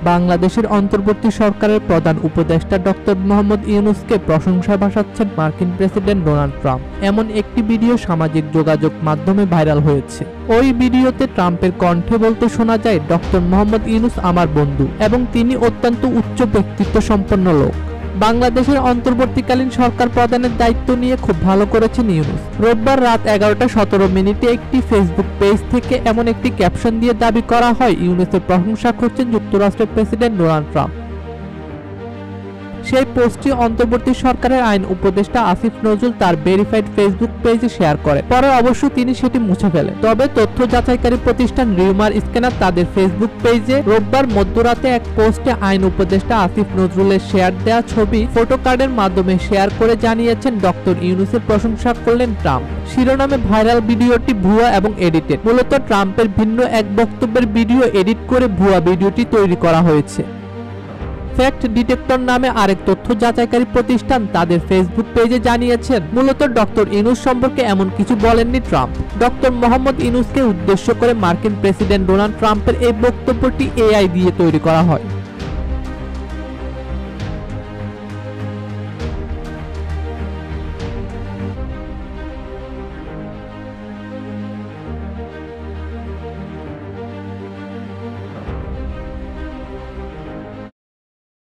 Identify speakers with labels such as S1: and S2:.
S1: বাংলাদেশের অন্তর্বর্তী সরকারের প্রধান উপদেষ্টা ডক্টর মোহাম্মদ ইউনূসকে প্রশংসা ভাসাচ্ছেন মার্কিন প্রেসিডেন্ট ডোনাল্ড ট্রাম্প। এমন একটি ভিডিও সামাজিক যোগাযোগ মাধ্যমে ভাইরাল হয়েছে। ওই ভিডিওতে ট্রাম্পের কণ্ঠে বলতে শোনা যায়, ডক্টর মোহাম্মদ ইউনূস আমার বন্ধু এবং তিনি অত্যন্ত উচ্চ ব্যক্তিত্ব সম্পন্ন লোক। বাংলাদেশের অন্তর্বর্তীকালীন সরকার প্রধানের দায়িত্ব নিয়ে খুব ভালো করেছেন ইউনূস। রোববার রাত 11:17 একটি ফেসবুক পেজ থেকে এমন একটি ক্যাপশন দিয়ে দাবি করা হয়, ইউনূসের প্রশংসা করছেন যুক্তরাষ্ট্রের প্রেসিডেন্ট ডোনাল্ড ট্রাম্প। সেই পোস্টটি অন্তর্বর্তী সরকারের আইন উপদেষ্টা আসিফ নজরুল তার ভেরিফাইড ফেসবুক পেজে শেয়ার করে। পরে অবশ্য তিনি সেটি মুছে ফেলেন। তবে তথ্য যাচাইকারী প্রতিষ্ঠান রিউমার স্ক্যানার তাদের ফেসবুক পেজে রোববার মধ্যরাতে এক পোস্টে আইন উপদেষ্টা আসিফ নজরুলের শেয়ার দেওয়া ছবি ফটো কার্ডের মাধ্যমে শেয়ার করে জানিয়েছেন, ডক্টর ইউনূসের প্রশংসা করলেন ট্রাম্প। শিরোনামে ভাইরাল ভিডিওটি ভুয়া এবং এডিটেড। মূলত ট্রাম্পের ভিন্ন এক বক্তব্যের ভিডিও এডিট করে ভুয়া ভিডিওটি তৈরি করা হয়েছে। ফ্যাক্ট ডিটেক্টর নামে আরেক তথ্য যাচাইকারী প্রতিষ্ঠান তাদের ফেসবুক পেজে জানিয়েছেন, মূলত ডক্টর ইউনূস সম্পর্কে এমন কিছু বলেননি ট্রাম্প। ডক্টর মোহাম্মদ ইউনূসকে উদ্দেশ্য করে মার্কিন প্রেসিডেন্ট ডোনাল্ড ট্রাম্পের এই বক্তব্যটি এআই দিয়ে তৈরি করা হয়।